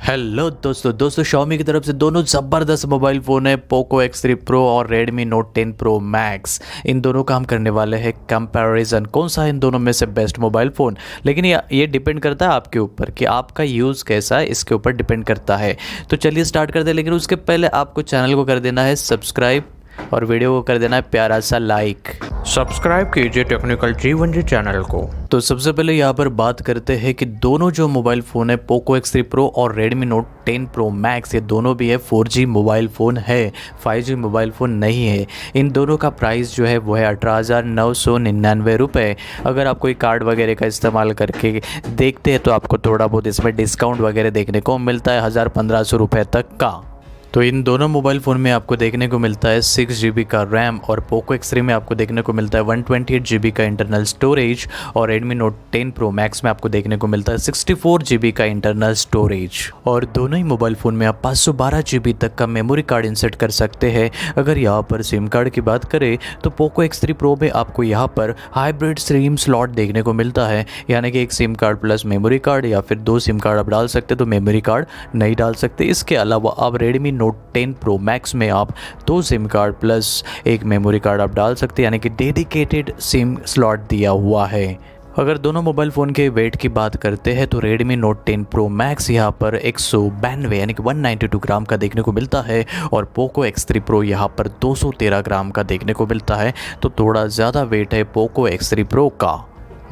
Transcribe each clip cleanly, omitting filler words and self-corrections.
Hello दोस्तों Xiaomi की तरफ से दोनों ज़बरदस्त मोबाइल फ़ोन है पोको X3 Pro और Redmi Note 10 Pro Max। इन दोनों का हम करने वाले हैं कंपैरिजन, कौन सा है इन दोनों में से बेस्ट मोबाइल फ़ोन। लेकिन ये डिपेंड करता है आपके ऊपर कि आपका यूज़ कैसा है, इसके ऊपर डिपेंड करता है। तो चलिए स्टार्ट करते हैं, लेकिन उसके पहले आपको चैनल को कर देना है सब्सक्राइब और वीडियो को कर देना है प्यारा सा लाइक। सब्सक्राइब कीजिए टेक्निकल G1G चैनल को। तो सबसे पहले यहाँ पर बात करते हैं कि दोनों जो मोबाइल फ़ोन है पोको X3 Pro और Redmi Note 10 Pro Max, ये दोनों भी है 4G मोबाइल फ़ोन है, 5G मोबाइल फ़ोन नहीं है। इन दोनों का प्राइस जो है वो है 18,999 रुपये। अगर आप कोई कार्ड वगैरह का इस्तेमाल करके देखते हैं तो आपको थोड़ा बहुत इसमें डिस्काउंट वगैरह देखने को मिलता है 1,000-1,500 रुपये तक का। तो इन दोनों मोबाइल फ़ोन में आपको देखने को मिलता है 6 GB का रैम और पोको X3 में आपको देखने को मिलता है 128 GB का इंटरनल स्टोरेज और Redmi Note 10 Pro Max में आपको देखने को मिलता है 64 GB का इंटरनल स्टोरेज। और दोनों ही मोबाइल फ़ोन में आप 512 GB तक का मेमोरी कार्ड इंसर्ट कर सकते हैं। अगर यहाँ पर सिम कार्ड की बात करें तो पोको X3 Pro में आपको यहाँ पर हाइब्रिड सिम स्लॉट देखने को मिलता है, यानी कि एक SIM card plus memory card या फिर 2 सिम कार्ड आप डाल सकते तो मेमोरी कार्ड नहीं डाल सकते। इसके अलावा आप Redmi Note 10 Pro Max में आप 2 सिम कार्ड प्लस एक मेमोरी कार्ड आप डाल सकते हैं, यानी कि डेडिकेटेड सिम स्लॉट दिया हुआ है। अगर दोनों मोबाइल फ़ोन के वेट की बात करते हैं तो Redmi Note 10 Pro Max यहाँ पर 192 यानी कि 192 ग्राम का देखने को मिलता है और पोको X3 Pro यहाँ पर 213 ग्राम का देखने को मिलता है, तो थोड़ा ज़्यादा वेट है पोको X3 Pro का।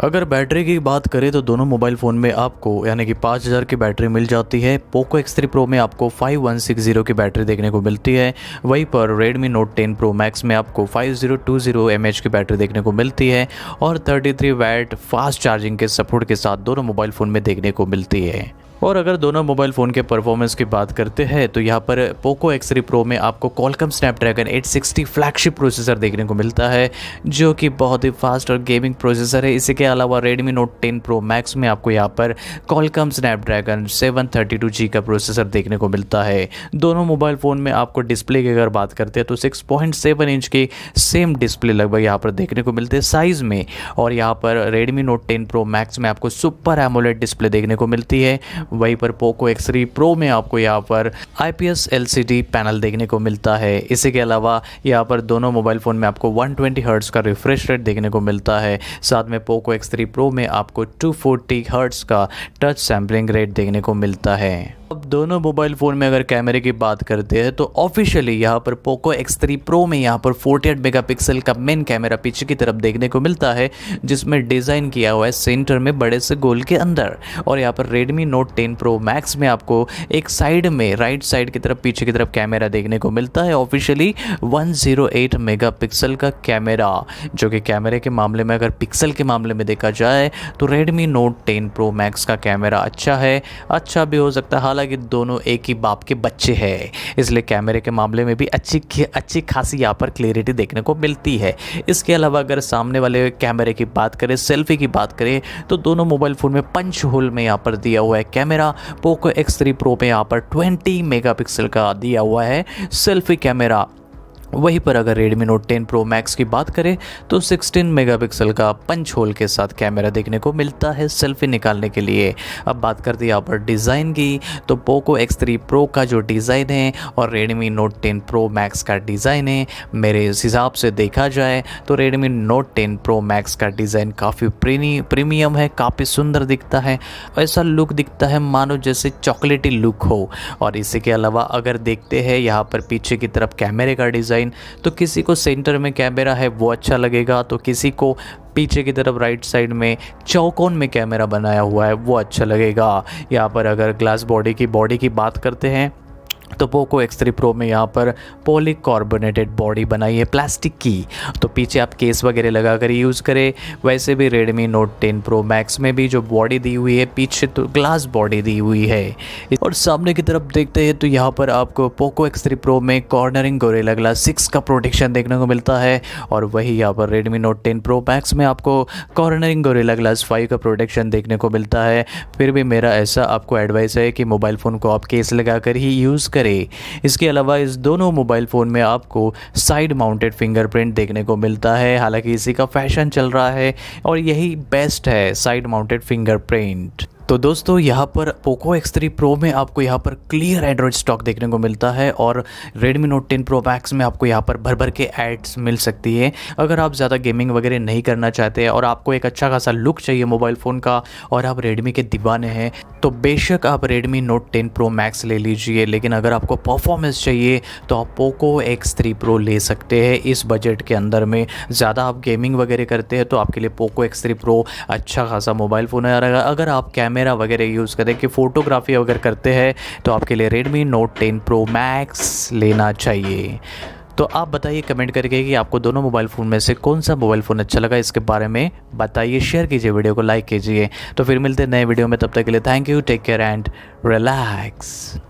अगर बैटरी की बात करें तो दोनों मोबाइल फ़ोन में आपको यानी कि 5000 की बैटरी मिल जाती है। पोको X3 Pro में आपको 5160 की बैटरी देखने को मिलती है, वहीं पर Redmi Note 10 Pro Max में आपको 5020 mAh की बैटरी देखने को मिलती है और 33 वैट फास्ट चार्जिंग के सपोर्ट के साथ दोनों मोबाइल फ़ोन में देखने को मिलती है। और अगर दोनों मोबाइल फ़ोन के परफॉर्मेंस की बात करते हैं तो यहाँ पर पोको X3 Pro में आपको Qualcomm Snapdragon 860 फ्लैगशिप प्रोसेसर देखने को मिलता है, जो कि बहुत ही फास्ट और गेमिंग प्रोसेसर है। इसी के अलावा Redmi Note 10 Pro Max में आपको यहाँ पर Qualcomm Snapdragon 732G का प्रोसेसर देखने को मिलता है। दोनों मोबाइल फ़ोन में आपको डिस्प्ले की अगर बात करते हैं तो 6.7 इंच की सेम डिस्प्ले लगभग यहाँ पर देखने को मिलते हैं साइज़ में। और यहाँ पर Redmi Note 10 Pro Max में आपको सुपर एमोलेड डिस्प्ले देखने को मिलती है, वहीं पर पोको X3 Pro में आपको यहाँ पर IPS LCD पैनल देखने को मिलता है। इसी के अलावा यहाँ पर दोनों मोबाइल फ़ोन में आपको 120 हर्ट्ज़ का रिफ्रेश रेट देखने को मिलता है। साथ में पोको X3 Pro में आपको 240 हर्ट्ज़ का टच सैम्पलिंग रेट देखने को मिलता है। अब दोनों मोबाइल फ़ोन में अगर कैमरे की बात करते हैं तो ऑफिशियली यहाँ पर पोको X3 Pro में यहाँ पर 48 मेगापिक्सल का मेन कैमरा पीछे की तरफ देखने को मिलता है, जिसमें डिज़ाइन किया हुआ है सेंटर में बड़े से गोल के अंदर। और यहाँ पर Redmi Note 10 Pro Max में आपको एक साइड में राइट साइड की तरफ पीछे की तरफ कैमरा देखने को मिलता है, ऑफिशियली 108 मेगापिक्सल का कैमरा, जो कि कैमरे के मामले में अगर पिक्सल के मामले में देखा जाए तो Redmi Note 10 Pro Max का कैमरा अच्छा है, अच्छा भी हो सकता है। हालांकि दोनों एक ही बाप के बच्चे हैं, इसलिए कैमरे के मामले में भी अच्छी खासी यहाँ पर क्लियरिटी देखने को मिलती है। इसके अलावा अगर सामने वाले कैमरे की बात करें, सेल्फी की बात करें, तो दोनों मोबाइल फ़ोन में पंच होल में यहाँ पर दिया हुआ है कैमरा। पोको X3 Pro में यहाँ पर 20 मेगापिक्सल का दिया हुआ है सेल्फी कैमरा। वहीं पर अगर Redmi Note 10 Pro Max की बात करें तो 16 मेगापिक्सल का पंच होल के साथ कैमरा देखने को मिलता है सेल्फी निकालने के लिए। अब बात करते हैं यहाँ पर डिज़ाइन की, तो पोको X3 Pro का जो डिज़ाइन है और Redmi Note 10 Pro Max का डिज़ाइन है, मेरे हिसाब से देखा जाए तो Redmi Note 10 Pro Max का डिज़ाइन काफ़ी प्रीमियम है, काफ़ी सुंदर दिखता है। ऐसा लुक दिखता है मानो जैसे चॉकलेटी लुक हो। और इसी के अलावा अगर देखते हैं यहाँ पर पीछे की तरफ कैमरे का डिज़ाइन, तो किसी को सेंटर में कैमरा है वो अच्छा लगेगा, तो किसी को पीछे की तरफ राइट साइड में चौकोन में कैमरा बनाया हुआ है वो अच्छा लगेगा। यहाँ पर अगर ग्लास बॉडी की बात करते हैं तो पोको X3 Pro में यहाँ पर पॉलीकार्बोनेटेड बॉडी बनाई है प्लास्टिक की, तो पीछे आप केस वगैरह लगा कर यूज़ करें। वैसे भी Redmi Note 10 Pro Max में भी जो बॉडी दी हुई है पीछे तो ग्लास बॉडी दी हुई है। और सामने की तरफ देखते हैं तो यहाँ पर आपको पोको X3 Pro में कॉर्नरिंग गोरिल्ला ग्लास 6 का प्रोटेक्शन देखने को मिलता है, और वही यहाँ पर Redmi Note 10 Pro Max में आपको कॉर्नरिंग गोरिल्ला ग्लास 5 का प्रोटेक्शन देखने को मिलता है। फिर भी मेरा ऐसा आपको एडवाइस है कि मोबाइल फ़ोन को आप केस लगा कर ही यूज़ करें। इसके अलावा इस दोनों मोबाइल फ़ोन में आपको साइड माउंटेड फिंगरप्रिंट देखने को मिलता है, हालांकि इसी का फैशन चल रहा है और यही बेस्ट है साइड माउंटेड फिंगरप्रिंट। तो दोस्तों यहाँ पर पोको X3 Pro में आपको यहाँ पर क्लियर एंड्रॉयड स्टॉक देखने को मिलता है और Redmi Note 10 Pro Max में आपको यहाँ पर भर भर के एड्स मिल सकती है। अगर आप ज़्यादा गेमिंग वगैरह नहीं करना चाहते और आपको एक अच्छा खासा लुक चाहिए मोबाइल फ़ोन का और आप Redmi के दीवाने हैं तो बेशक आप Redmi Note 10 Pro Max ले लीजिए, लेकिन अगर आपको परफॉर्मेंस चाहिए तो आप पोको X3 Pro ले सकते हैं इस बजट के अंदर में। ज़्यादा आप गेमिंग वगैरह करते हैं तो आपके लिए पोको X3 Pro अच्छा खासा मोबाइल फ़ोन है। और अगर आप कैमरा वगैरह यूज़ करें कि फ़ोटोग्राफी अगर करते हैं तो आपके लिए Redmi Note 10 Pro Max लेना चाहिए। तो आप बताइए कमेंट करके कि आपको दोनों मोबाइल फ़ोन में से कौन सा मोबाइल फ़ोन अच्छा लगा, इसके बारे में बताइए, शेयर कीजिए, वीडियो को लाइक कीजिए। तो फिर मिलते हैं नए वीडियो में, तब तक के लिए thank you, take care and relax.